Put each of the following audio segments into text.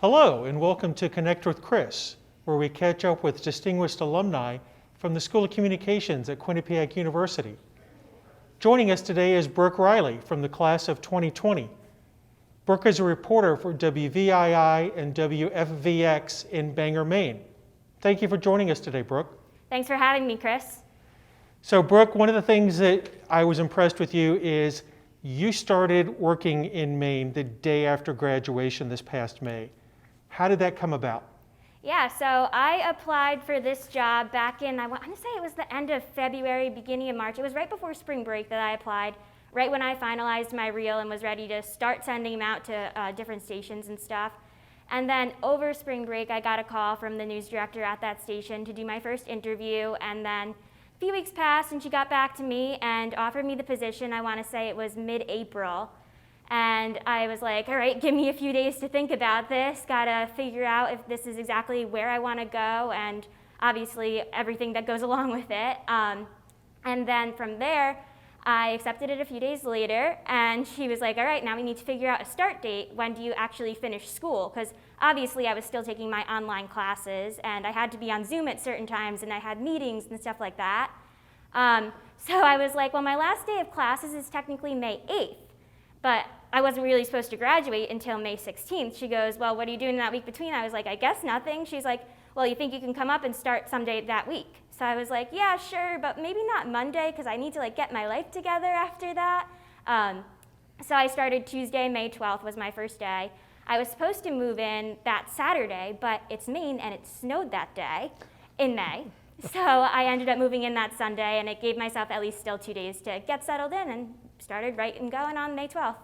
Hello, and welcome to Connect with Chris, where we catch up with distinguished alumni from the School of Communications at Quinnipiac University. Joining us today is Brooke Reilly from the class of 2020. Brooke is a reporter for WVII and WFVX in Bangor, Maine. Thank you for joining us today, Brooke. Thanks for having me, Chris. So Brooke, one of the things that I was impressed with you is you started working in Maine the day after graduation this past May. How did that come about? Yeah, so I applied for this job back in, I want to say it was the end of February, beginning of March. It was right before spring break that I applied, right when I finalized my reel and was ready to start sending them out to different stations and stuff. And then over spring break, I got a call from the news director at that station to do my first interview, and then a few weeks passed and she got back to me and offered me the position. I want to say it was mid-April. And I was like, all right, give me a few days to think about this. Gotta figure out if this is exactly where I want to go, and obviously everything that goes along with it. And then from there, I accepted it a few days later, and she was like, all right, now we need to figure out a start date. When do you actually finish school? Because obviously I was still taking my online classes, and I had to be on Zoom at certain times, and I had meetings and stuff like that. So I was like, well, my last day of classes is technically May 8th. But I wasn't really supposed to graduate until May 16th. She goes, well, what are you doing that week between? I was like, I guess nothing. She's like, well, you think you can come up and start someday that week? So I was like, yeah, sure, but maybe not Monday, because I need to get my life together after that. So I started Tuesday, May 12th was my first day. I was supposed to move in that Saturday, but it's Maine and it snowed that day in May. So I ended up moving in that Sunday, and it gave myself at least still 2 days to get settled in, and started right and going on May 12th.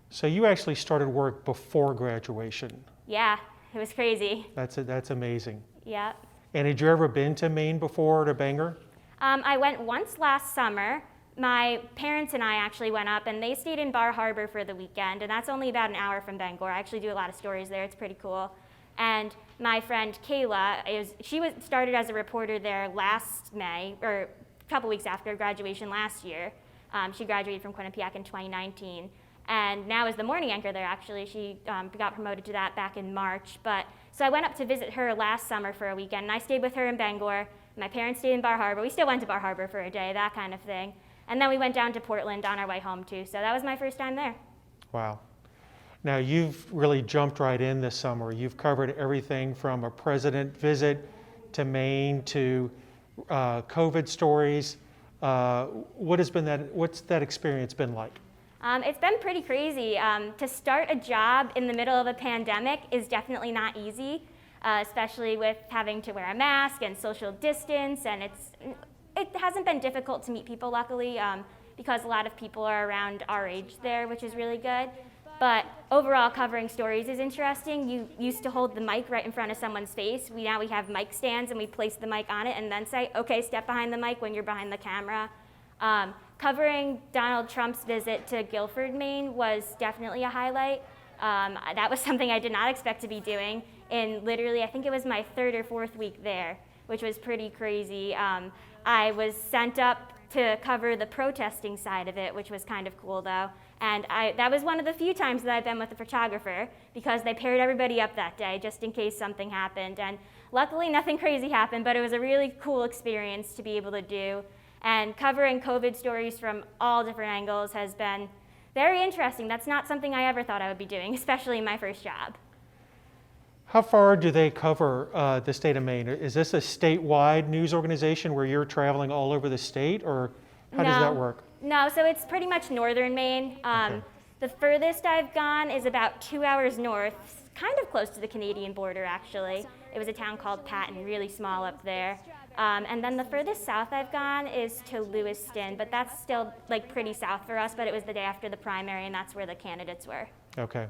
So you actually started work before graduation. Yeah, it was crazy. That's amazing. Yeah. And had you ever been to Maine before, to Bangor? I went once last summer. My parents and I actually went up, and they stayed in Bar Harbor for the weekend, and that's only about an hour from Bangor. I actually do a lot of stories there. It's pretty cool. And my friend Kayla, she started as a reporter there last May, or a couple weeks after graduation last year. She graduated from Quinnipiac in 2019, and now is the morning anchor there, actually. She got promoted to that back in March. So I went up to visit her last summer for a weekend, and I stayed with her in Bangor. My parents stayed in Bar Harbor. We still went to Bar Harbor for a day, that kind of thing. And then we went down to Portland on our way home, too. So that was my first time there. Wow. Now, you've really jumped right in this summer. You've covered everything from a president visit to Maine to COVID stories. What's that experience been like? It's been pretty crazy. To start a job in the middle of a pandemic is definitely not easy, especially with having to wear a mask and social distance, and it hasn't been difficult to meet people, luckily, because a lot of people are around our age there, which is really good. But overall, covering stories is interesting. You used to hold the mic right in front of someone's face. Now we have mic stands, and we place the mic on it and then say, okay, step behind the mic when you're behind the camera. Covering Donald Trump's visit to Guilford, Maine was definitely a highlight. That was something I did not expect to be doing in literally, I think it was my third or fourth week there, which was pretty crazy. I was sent up to cover the protesting side of it, which was kind of cool though. And that was one of the few times that I've been with a photographer, because they paired everybody up that day just in case something happened. And luckily nothing crazy happened, but it was a really cool experience to be able to do. And covering COVID stories from all different angles has been very interesting. That's not something I ever thought I would be doing, especially in my first job. How far do they cover the state of Maine? Is this a statewide news organization where you're traveling all over the state, or how does that work? No, so it's pretty much northern Maine. Okay. The furthest I've gone is about 2 hours north, kind of close to the Canadian border, actually. It was a town called Patton, really small up there. And then the furthest south I've gone is to Lewiston, but that's still pretty south for us, but it was the day after the primary, and that's where the candidates were. Okay.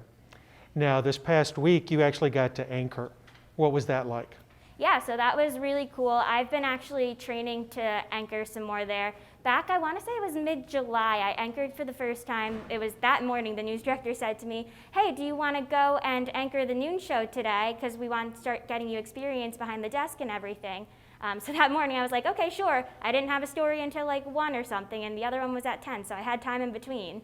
Now, this past week, you actually got to anchor. What was that like? Yeah, so that was really cool. I've been actually training to anchor some more there. Back, I want to say it was mid-July, I anchored for the first time. It was that morning, the news director said to me, hey, do you want to go and anchor the noon show today? Because we want to start getting you experience behind the desk and everything. So that morning I was like, okay, sure. I didn't have a story until 1 or something, and the other one was at 10, so I had time in between.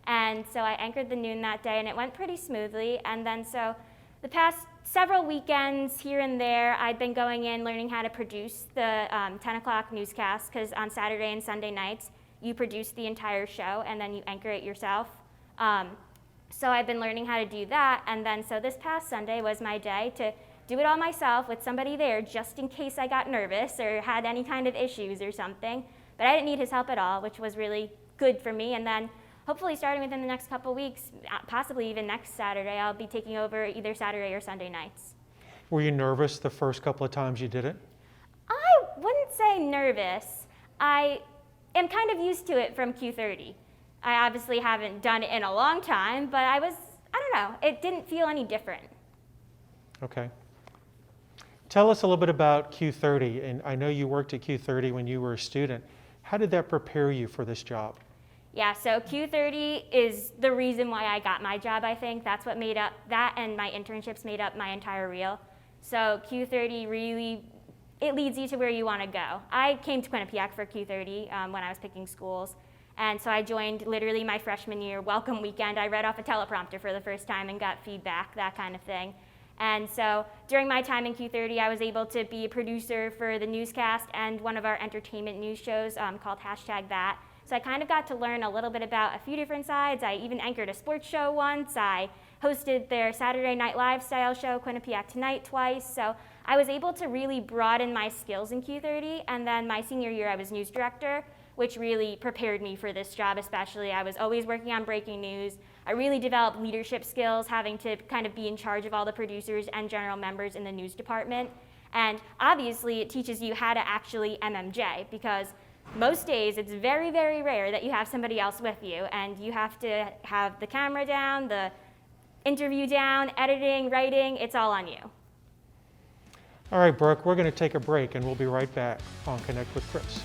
And so I anchored the noon that day, and it went pretty smoothly. And then so The past several weekends here and there, I've been going in learning how to produce the 10 o'clock newscast, because on Saturday and Sunday nights, you produce the entire show and then you anchor it yourself. So I've been learning how to do that, and then so this past Sunday was my day to do it all myself with somebody there just in case I got nervous or had any kind of issues or something. But I didn't need his help at all, which was really good for me. And then hopefully starting within the next couple weeks, possibly even next Saturday, I'll be taking over either Saturday or Sunday nights. Were you nervous the first couple of times you did it? I wouldn't say nervous. I am kind of used to it from Q30. I obviously haven't done it in a long time, but I don't know, it didn't feel any different. Okay. Tell us a little bit about Q30, and I know you worked at Q30 when you were a student. How did that prepare you for this job? Yeah, so Q30 is the reason why I got my job, I think. That's what made up, that and my internships made up my entire reel. So Q30 really, it leads you to where you want to go. I came to Quinnipiac for Q30 when I was picking schools. And so I joined literally my freshman year welcome weekend. I read off a teleprompter for the first time and got feedback, that kind of thing. And so during my time in Q30, I was able to be a producer for the newscast and one of our entertainment news shows called #That. So I kind of got to learn a little bit about a few different sides. I even anchored a sports show once. I hosted their Saturday Night Live style show, Quinnipiac Tonight, twice. So I was able to really broaden my skills in Q30. And then my senior year, I was news director, which really prepared me for this job especially. I was always working on breaking news. I really developed leadership skills, having to kind of be in charge of all the producers and general members in the news department. And obviously it teaches you how to actually MMJ, because most days it's very, very rare that you have somebody else with you, and you have to have the camera down, the interview down, editing, writing, it's all on you. All right, Brooke, we're going to take a break, and we'll be right back on Connect with Chris.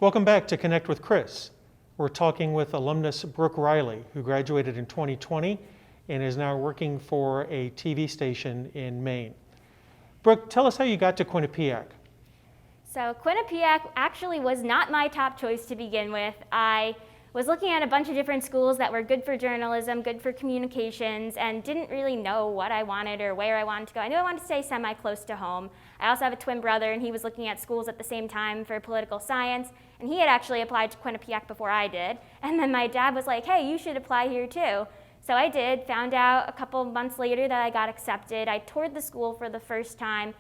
Welcome back to Connect with Chris. We're talking with alumnus Brooke Reilly, who graduated in 2020 and is now working for a TV station in Maine. Brooke, tell us how you got to Quinnipiac. So Quinnipiac actually was not my top choice to begin with. I was looking at a bunch of different schools that were good for journalism, good for communications, and didn't really know what I wanted or where I wanted to go. I knew I wanted to stay semi-close to home. I also have a twin brother, and he was looking at schools at the same time for political science, and he had actually applied to Quinnipiac before I did. And then my dad was like, hey, you should apply here too. So I did, found out a couple months later that I got accepted. I toured the school for the first time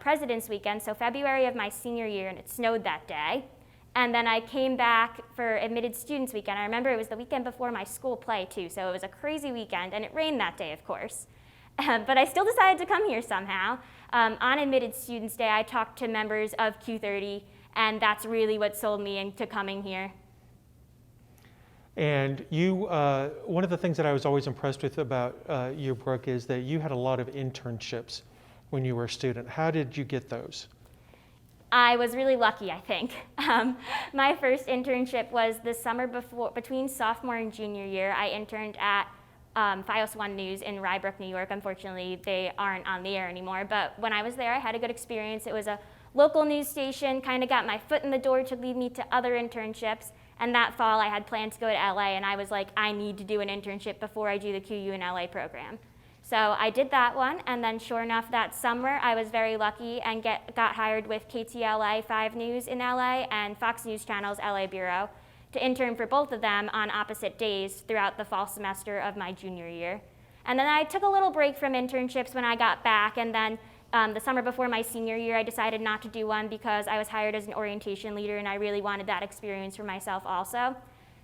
President's Weekend, so February of my senior year, and it snowed that day. And then I came back for Admitted Students Weekend. I remember it was the weekend before my school play too, so it was a crazy weekend, and it rained that day, of course. But I still decided to come here somehow. On Admitted Students Day, I talked to members of Q30, and that's really what sold me into coming here. And you, one of the things that I was always impressed with about you, Brooke, is that you had a lot of internships when you were a student. How did you get those? I was really lucky, I think. My first internship was the summer between sophomore and junior year. I interned at FiOS 1 News in Rye Brook, New York. Unfortunately, they aren't on the air anymore, but when I was there, I had a good experience. It was a local news station, kind of got my foot in the door to lead me to other internships, and that fall I had planned to go to LA, and I was like, I need to do an internship before I do the QU in LA program. So I did that one, and then sure enough, that summer I was very lucky and got hired with KTLA 5 News in LA and Fox News Channel's LA Bureau to intern for both of them on opposite days throughout the fall semester of my junior year. And then I took a little break from internships when I got back, and then the summer before my senior year, I decided not to do one because I was hired as an orientation leader, and I really wanted that experience for myself also.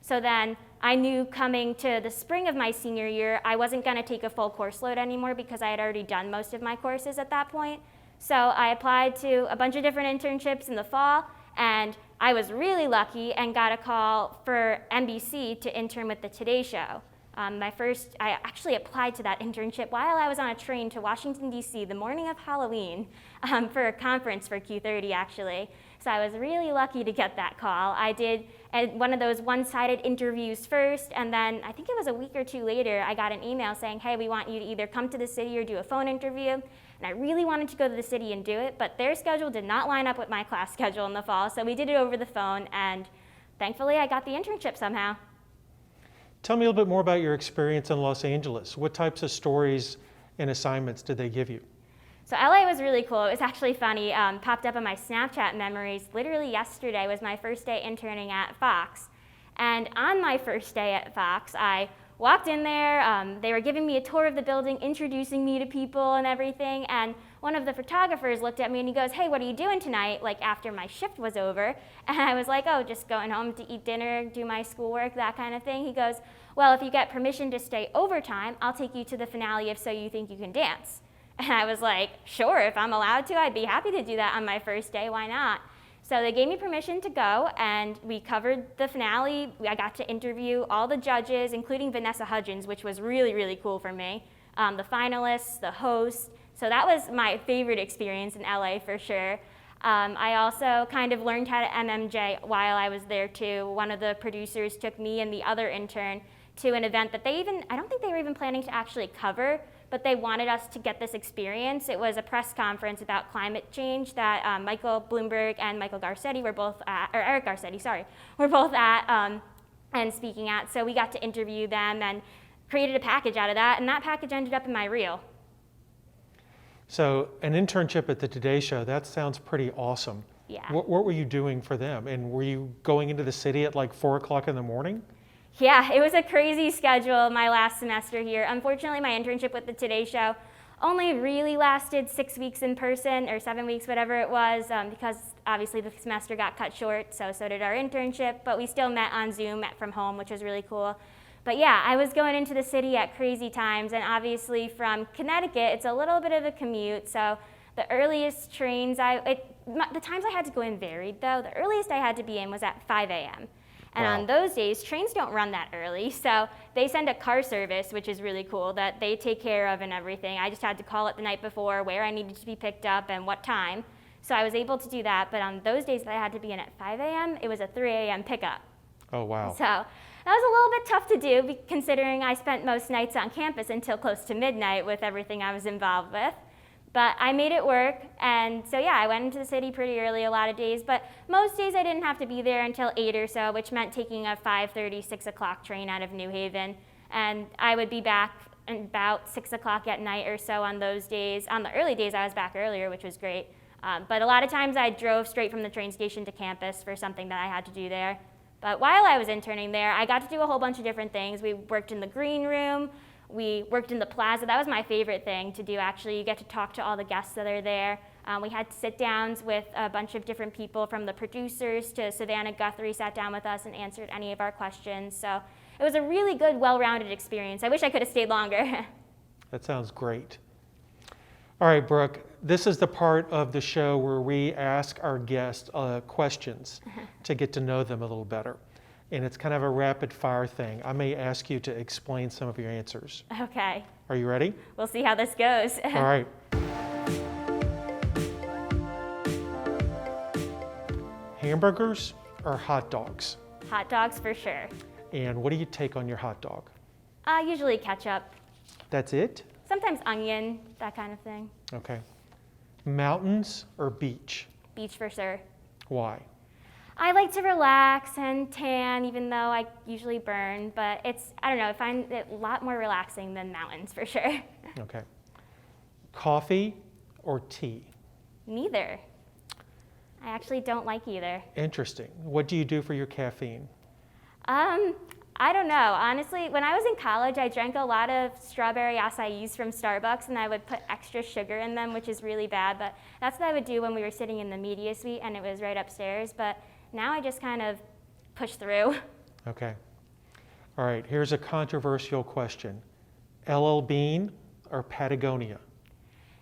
So then I knew coming to the spring of my senior year, I wasn't going to take a full course load anymore because I had already done most of my courses at that point. So I applied to a bunch of different internships in the fall, and I was really lucky and got a call for NBC to intern with the Today Show. I actually applied to that internship while I was on a train to Washington, D.C. the morning of Halloween for a conference for Q30, actually. So I was really lucky to get that call. I did one of those one-sided interviews first, and then I think it was a week or two later, I got an email saying, hey, we want you to either come to the city or do a phone interview. And I really wanted to go to the city and do it, but their schedule did not line up with my class schedule in the fall, so we did it over the phone, and thankfully I got the internship somehow. Tell me a little bit more about your experience in Los Angeles. What types of stories and assignments did they give you? So LA was really cool. It was actually funny. Popped up on my Snapchat memories. Literally yesterday was my first day interning at Fox. And on my first day at Fox, I walked in there. They were giving me a tour of the building, introducing me to people and everything. And one of the photographers looked at me and he goes, hey, what are you doing tonight? Like after my shift was over. And I was like, oh, just going home to eat dinner, do my schoolwork, that kind of thing. He goes, well, if you get permission to stay overtime, I'll take you to the finale of So You Think You Can Dance. And I was like, sure, if I'm allowed to, I'd be happy to do that on my first day, why not? So they gave me permission to go, and we covered the finale. I got to interview all the judges, including Vanessa Hudgens, which was really, really cool for me, the finalists, the host. So that was my favorite experience in LA for sure. I also kind of learned how to MMJ while I was there too. One of the producers took me and the other intern to an event that I don't think they were even planning to actually cover, but they wanted us to get this experience. It was a press conference about climate change that Michael Bloomberg and Michael Garcetti were both at, or Eric Garcetti, sorry, were both at and speaking at. So we got to interview them and created a package out of that, and that package ended up in my reel. So an internship at the Today Show, that sounds pretty awesome. Yeah. What were you doing for them? And were you going into the city at like 4 o'clock in the morning? Yeah, it was a crazy schedule my last semester here. Unfortunately, my internship with the Today Show only really lasted 6 weeks in person, or 7 weeks, whatever it was, because obviously the semester got cut short, so did our internship, but we still met on Zoom, met from home, which was really cool. But yeah, I was going into the city at crazy times, and obviously from Connecticut, it's a little bit of a commute, so the earliest trains, the times I had to go in varied though. The earliest I had to be in was at 5 a.m. And Wow. on those days, trains don't run that early, so they send a car service, which is really cool, that they take care of and everything. I just had to call it the night before, where I needed to be picked up and what time. So I was able to do that, but on those days that I had to be in at 5 a.m., it was a 3 a.m. pickup. Oh, wow. So that was a little bit tough to do, considering I spent most nights on campus until close to midnight with everything I was involved with. But I made it work, and so yeah, I went into the city pretty early a lot of days, but most days I didn't have to be there until 8 or so, which meant taking a 5:30, 6 o'clock train out of New Haven, and I would be back about 6 o'clock at night or so on those days. On the early days, I was back earlier, which was great, but a lot of times I drove straight from the train station to campus for something that I had to do there. But while I was interning there, I got to do a whole bunch of different things. We worked in the green room. We worked in the plaza. That was my favorite thing to do, actually. You get to talk to all the guests that are there. We had sit-downs with a bunch of different people, from the producers to Savannah Guthrie sat down with us and answered any of our questions. So it was a really good, well-rounded experience. I wish I could have stayed longer. That sounds great. All right, Brooke, this is the part of the show where we ask our guests questions to get to know them a little better. And it's kind of a rapid fire thing. I may ask you to explain some of your answers. Okay. Are you ready? We'll see how this goes. All right. Hamburgers or hot dogs? Hot dogs for sure. And what do you take on your hot dog? Usually ketchup. That's it? Sometimes onion, that kind of thing. Okay. Mountains or beach? Beach for sure. Why? I like to relax and tan, even though I usually burn, but I don't know, I find it a lot more relaxing than mountains for sure. Okay. Coffee or tea? Neither. I actually don't like either. Interesting. What do you do for your caffeine? I don't know. Honestly, when I was in college, I drank a lot of strawberry acais from Starbucks, and I would put extra sugar in them, which is really bad, but that's what I would do when we were sitting in the media suite, and it was right upstairs, but now I just kind of push through. Okay. All right, here's a controversial question. LL Bean or Patagonia?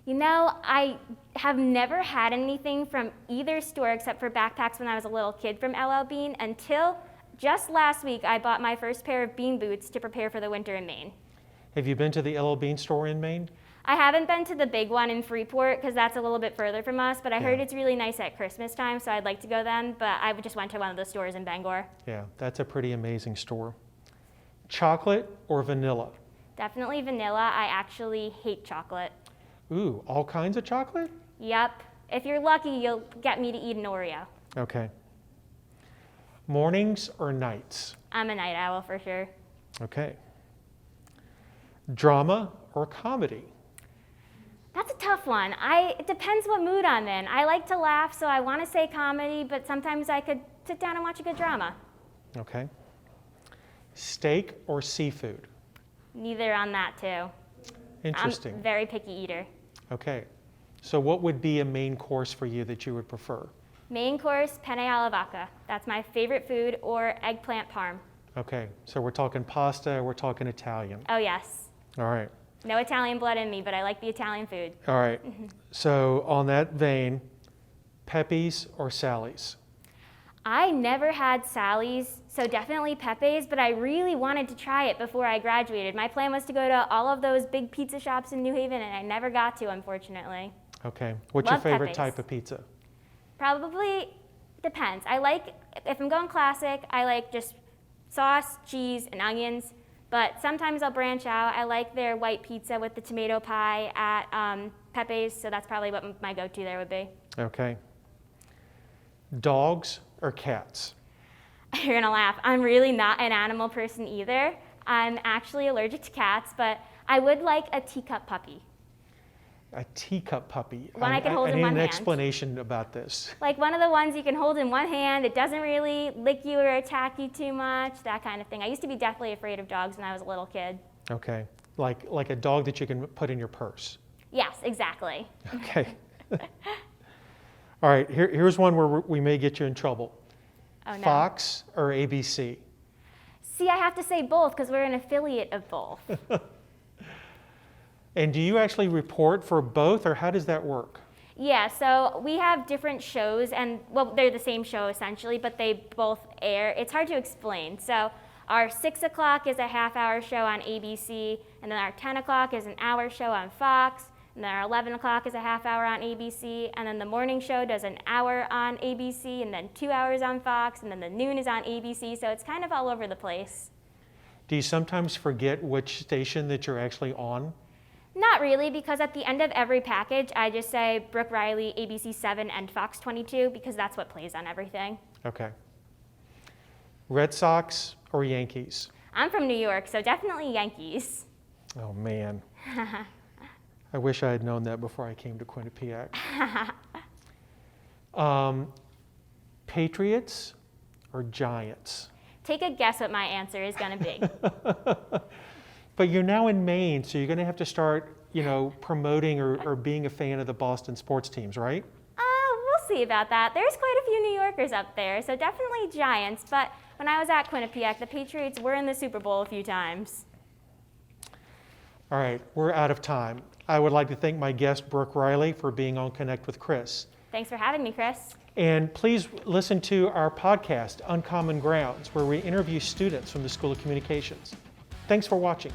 You know, I have never had anything from either store except for backpacks when I was a little kid from LL Bean until Just last week, I bought my first pair of bean boots to prepare for the winter in Maine. Have you been to the LL Bean store in Maine? I haven't been to the big one in Freeport because that's a little bit further from us, but I heard Yeah. it's really nice at Christmas time, so I'd like to go then, but I just went to one of the stores in Bangor. Yeah, that's a pretty amazing store. Chocolate or vanilla? Definitely vanilla. I actually hate chocolate. Ooh, all kinds of chocolate? Yep. If you're lucky, you'll get me to eat an Oreo. Okay. Mornings or nights? I'm a night owl for sure. Okay. Drama or comedy? That's a tough one. It depends what mood I'm in. I like to laugh, so I want to say comedy, but sometimes I could sit down and watch a good drama. Okay. Steak or seafood? Neither on that, too. Interesting. I'm a very picky eater. Okay. So what would be a main course for you that you would prefer? Main course, penne alla vodka. That's my favorite food, or eggplant parm. Okay. So we're talking pasta, we're talking Italian. Oh, yes. All right. No Italian blood in me, but I like the Italian food. All right. So on that vein, Pepe's or Sally's? I never had Sally's, so definitely Pepe's, but I really wanted to try it before I graduated. My plan was to go to all of those big pizza shops in New Haven, and I never got to, unfortunately. Okay. What's Love your favorite Pepe's. type of pizza? Probably depends. If I'm going classic, I like just sauce, cheese, and onions, but sometimes I'll branch out. I like their white pizza with the tomato pie at Pepe's, so that's probably what my go-to there would be. Okay. Dogs or cats? You're gonna laugh. I'm really not an animal person either. I'm actually allergic to cats, but I would like a teacup puppy. A teacup puppy. One I can hold I in need one an hand. explanation about this. Like one of the ones you can hold in one hand. It doesn't really lick you or attack you too much, that kind of thing. I used to be deathly afraid of dogs when I was a little kid. Okay. Like a dog that you can put in your purse. Yes, exactly. Okay. All right, here's one where we may get you in trouble. Oh no. Fox or ABC? See, I have to say both because we're an affiliate of both. And do you actually report for both, or how does that work? Yeah, so we have different shows, and well, they're the same show essentially, but they both air. It's hard to explain. So our 6 o'clock is a half-hour show on ABC, and then our 10 o'clock is an hour show on Fox, and then our 11 o'clock is a half-hour on ABC, and then the morning show does an hour on ABC, and then 2 hours on Fox, and then the noon is on ABC, so it's kind of all over the place. Do you sometimes forget which station that you're actually on? Not really, because at the end of every package, I just say Brooke Reilly, ABC 7, and Fox 22, because that's what plays on everything. Okay. Red Sox or Yankees? I'm from New York, so definitely Yankees. Oh, man. I wish I had known that before I came to Quinnipiac. Patriots or Giants? Take a guess what my answer is going to be. But you're now in Maine, so you're going to have to start, promoting or being a fan of the Boston sports teams, right? We'll see about that. There's quite a few New Yorkers up there, so definitely Giants. But when I was at Quinnipiac, the Patriots were in the Super Bowl a few times. All right, we're out of time. I would like to thank my guest, Brooke Reilly, for being on Connect with Chris. Thanks for having me, Chris. And please listen to our podcast, Uncommon Grounds, where we interview students from the School of Communications. Thanks for watching.